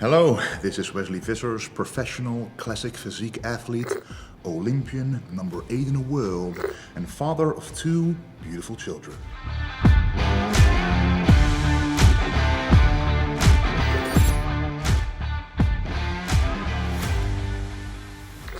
Hello, this is Wesley Vissers, professional classic physique athlete, Olympian, number 8 in the world, and father of 2 beautiful children.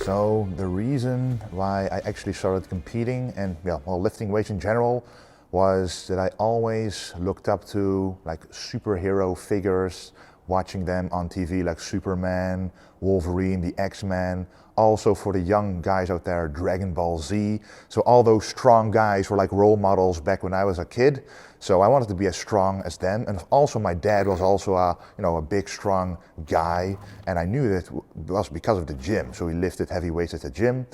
So the reason why I actually started competing and lifting weights in general was that I always looked up to like superhero figures, watching them on TV like Superman, Wolverine, the X-Men. Also for the young guys out there, Dragon Ball Z. So all those strong guys were like role models back when I was a kid. So I wanted to be as strong as them. And also my dad was also a big strong guy. And I knew that it was because of the gym. So he lifted heavy weights at the gym.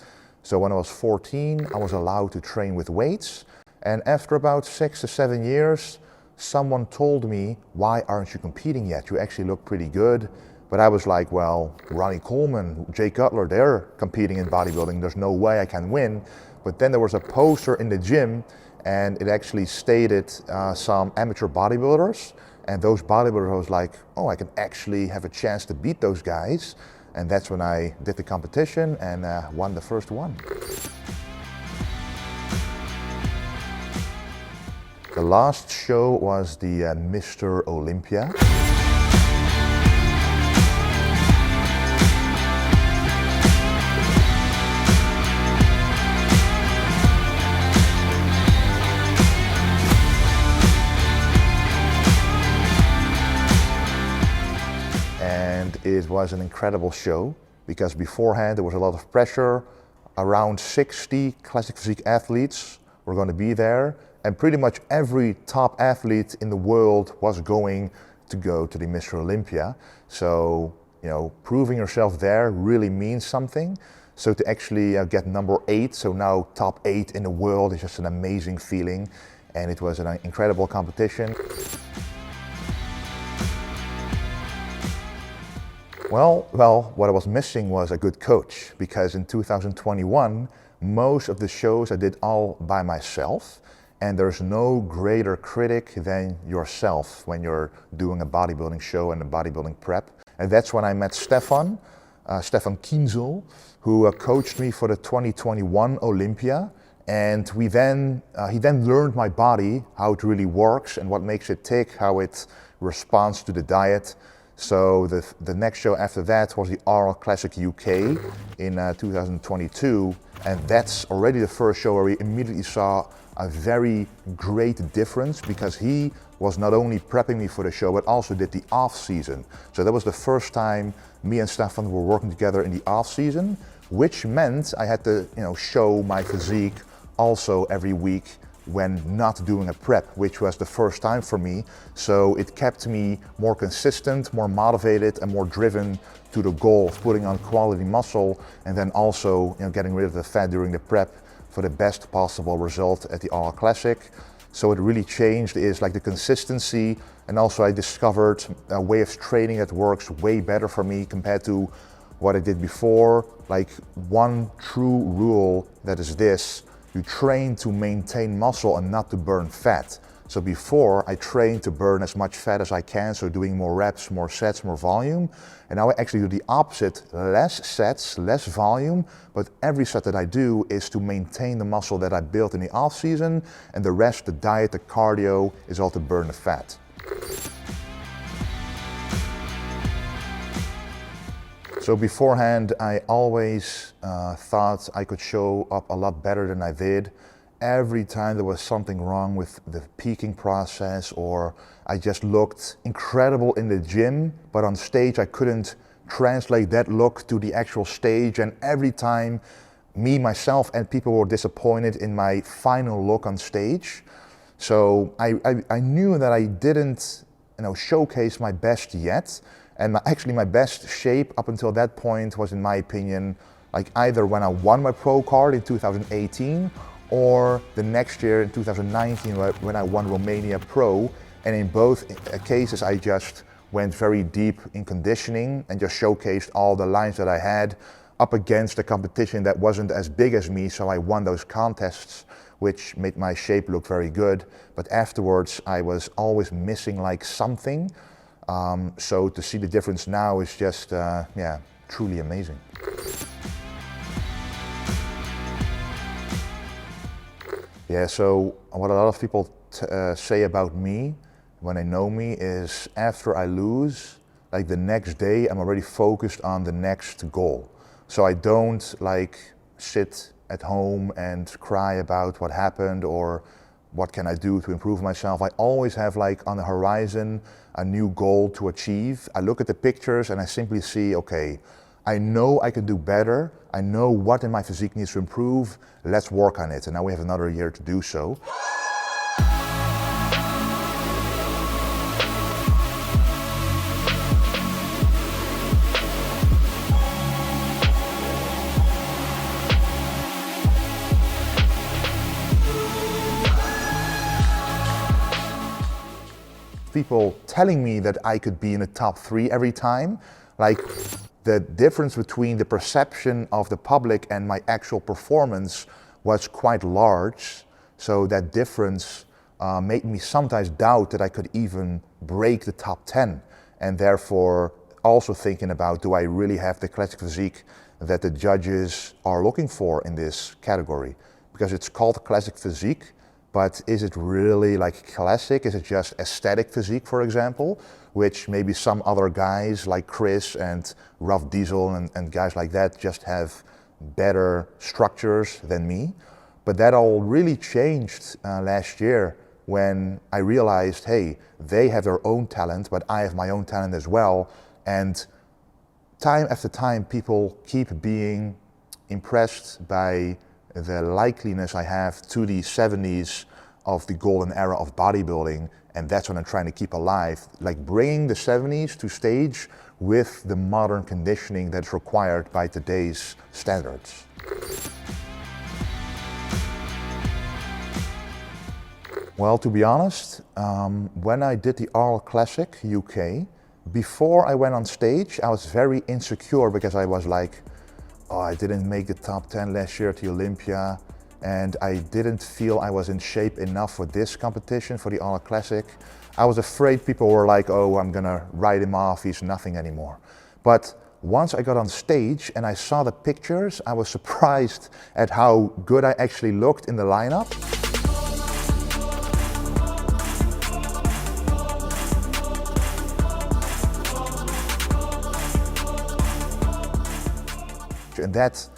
So when I was 14, I was allowed to train with weights. And after about 6 to 7 years, someone told me, why aren't you competing yet? You actually look pretty good. But I was like, well, Ronnie Coleman, Jay Cutler, they're competing in bodybuilding. There's no way I can win. But then there was a poster in the gym and it actually stated some amateur bodybuilders. And those bodybuilders, I was like, oh, I can actually have a chance to beat those guys. And that's when I did the competition and won the first one. The last show was the Mr. Olympia. And it was an incredible show because beforehand there was a lot of pressure. Around 60 classic physique athletes were going to be there. And pretty much every top athlete in the world was going to go to the Mr. Olympia. So, proving yourself there really means something. So to actually get number 8, so now top 8 in the world is just an amazing feeling. And it was an incredible competition. Well, what I was missing was a good coach, because in 2021, most of the shows I did all by myself. And there's no greater critic than yourself when you're doing a bodybuilding show and a bodybuilding prep. And that's when I met Stefan Kienzel, who coached me for the 2021 Olympia. And he then learned my body, how it really works and what makes it tick, how it responds to the diet. So the next show after that was the RL Classic UK in 2022. And that's already the first show where we immediately saw a very great difference, because he was not only prepping me for the show, but also did the off season. So that was the first time me and Stefan were working together in the off season, which meant I had to, show my physique also every week when not doing a prep, which was the first time for me. So it kept me more consistent, more motivated, and more driven to the goal of putting on quality muscle, and then also getting rid of the fat during the prep for the best possible result at the RL Classic. So it really changed is like the consistency, and also I discovered a way of training that works way better for me compared to what I did before. Like one true rule that is this: you train to maintain muscle and not to burn fat. So before I trained to burn as much fat as I can, so doing more reps, more sets, more volume. And now I actually do the opposite, less sets, less volume, but every set that I do is to maintain the muscle that I built in the off season, and the rest, the diet, the cardio, is all to burn the fat. So beforehand, I always thought I could show up a lot better than I did. Every time there was something wrong with the peaking process, or I just looked incredible in the gym, but on stage I couldn't translate that look to the actual stage. And every time me, myself, and people were disappointed in my final look on stage. So I knew that I didn't showcase my best yet. And actually my best shape up until that point was, in my opinion, like either when I won my pro card in 2018, or the next year in 2019 when I won Romania Pro. And in both cases I just went very deep in conditioning and just showcased all the lines that I had up against a competition that wasn't as big as me. So I won those contests, which made my shape look very good. But afterwards I was always missing like something. So to see the difference now is just, yeah, truly amazing. Yeah, so what a lot of people say about me when they know me is after I lose, like the next day I'm already focused on the next goal. So I don't like sit at home and cry about what happened or what can I do to improve myself. I always have like on the horizon a new goal to achieve. I look at the pictures and I simply see, okay, I know I can do better. I know what in my physique needs to improve. Let's work on it. And now we have another year to do so. People telling me that I could be in the top 3 every time, like the difference between the perception of the public and my actual performance was quite large. So that difference made me sometimes doubt that I could even break the top 10, and therefore also thinking about, do I really have the classic physique that the judges are looking for in this category? Because it's called classic physique, but is it really like classic? Is it just aesthetic physique, for example, which maybe some other guys like Chris and Rough Diesel and guys like that just have better structures than me? But that all really changed last year when I realized, hey, they have their own talent, but I have my own talent as well. And time after time, people keep being impressed by the likeliness I have to the 70s of the golden era of bodybuilding, and that's what I'm trying to keep alive, like bringing the 70s to stage with the modern conditioning that's required by today's standards. Well, to be honest, when I did the Arl Classic UK, before I went on stage, I was very insecure because I was like, oh, I didn't make the top 10 last year at the Olympia, and I didn't feel I was in shape enough for this competition, for the Arl Classic. I was afraid people were like, oh, I'm gonna write him off, he's nothing anymore. But once I got on stage and I saw the pictures, I was surprised at how good I actually looked in the lineup. And that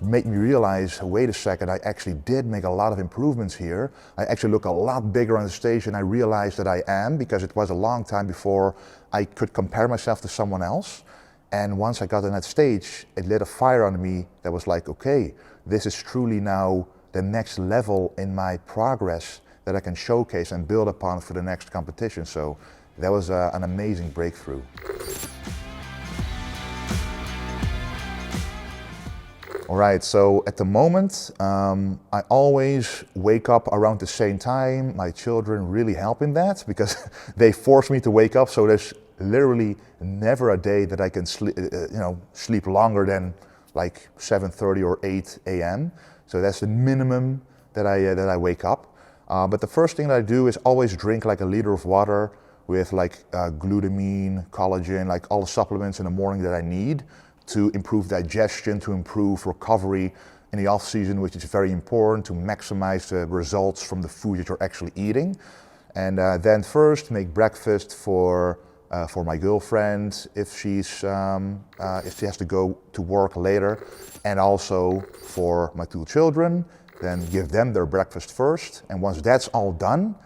made me realize, wait a second, I actually did make a lot of improvements here. I actually look a lot bigger on the stage, and I realized that I am, because it was a long time before I could compare myself to someone else. And once I got on that stage, it lit a fire on me that was like, okay, this is truly now the next level in my progress that I can showcase and build upon for the next competition. So that was an amazing breakthrough. All right, so at the moment, I always wake up around the same time. My children really help in that because they force me to wake up. So there's literally never a day that I can sleep longer than like 7:30 or 8 a.m. So that's the minimum that I wake up. But the first thing that I do is always drink like a liter of water with like glutamine, collagen, like all the supplements in the morning that I need to improve digestion, to improve recovery in the off season, which is very important to maximize the results from the food that you're actually eating. And then first make breakfast for my girlfriend if she has to go to work later, and also for my 2 children. Then give them their breakfast first, and once that's all done,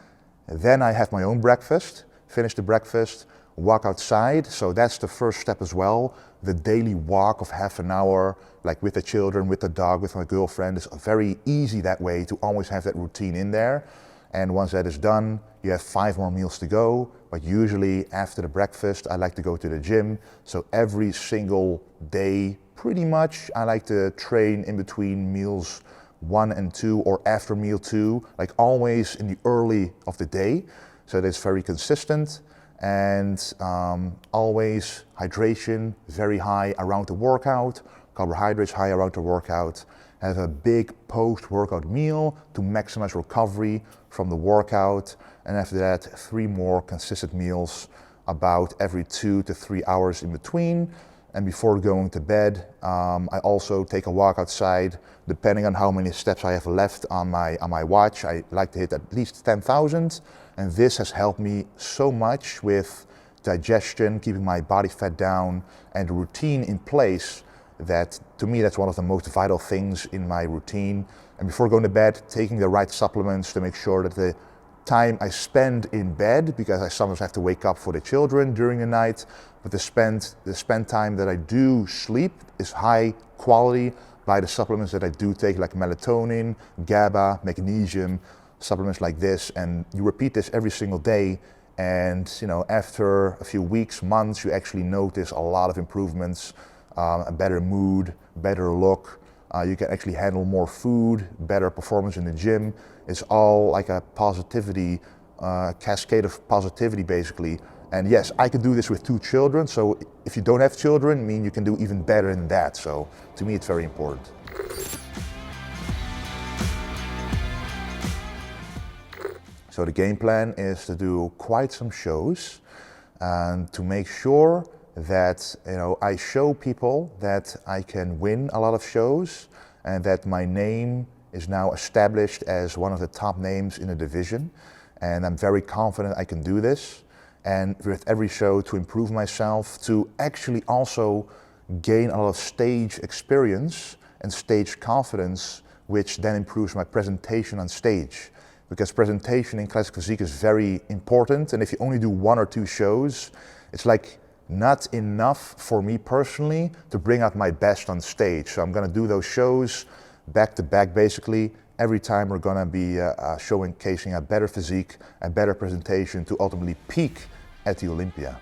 then I have my own breakfast, finish the breakfast, walk outside. So that's the first step as well. The daily walk of half an hour, like with the children, with the dog, with my girlfriend, is very easy that way to always have that routine in there. And once that is done, you have 5 more meals to go. But usually after the breakfast, I like to go to the gym. So every single day, pretty much, I like to train in between meals 1 and 2 or after meal 2, like always in the early of the day. So that's very consistent. And always hydration very high around the workout, carbohydrates high around the workout. Have a big post-workout meal to maximize recovery from the workout, and after that 3 more consistent meals about every 2 to 3 hours in between. And before going to bed, I also take a walk outside. Depending on how many steps I have left on my watch, I like to hit at least 10,000. And this has helped me so much with digestion, keeping my body fat down, and a routine in place that, to me, that's one of the most vital things in my routine. And before going to bed, taking the right supplements to make sure that the time I spend in bed, because I sometimes have to wake up for the children during the night, but the spend time that I do sleep is high quality by the supplements that I do take, like melatonin, GABA, magnesium, supplements like this. And you repeat this every single day, and after a few weeks, months, you actually notice a lot of improvements, a better mood, better look. You can actually handle more food, better performance in the gym. It's all like a positivity, cascade of positivity basically. And yes, I could do this with 2 children, so if you don't have children, you can do even better than that. So to me, it's very important. So the game plan is to do quite some shows and to make sure that I show people that I can win a lot of shows and that my name is now established as one of the top names in the division. And I'm very confident I can do this. And with every show, to improve myself, to actually also gain a lot of stage experience and stage confidence, which then improves my presentation on stage. Because presentation in classic physique is very important, and if you only do 1 or 2 shows, it's like not enough for me personally to bring out my best on stage. So I'm gonna do those shows back to back basically. Every time we're gonna be showcasing a better physique, a better presentation to ultimately peak at the Olympia.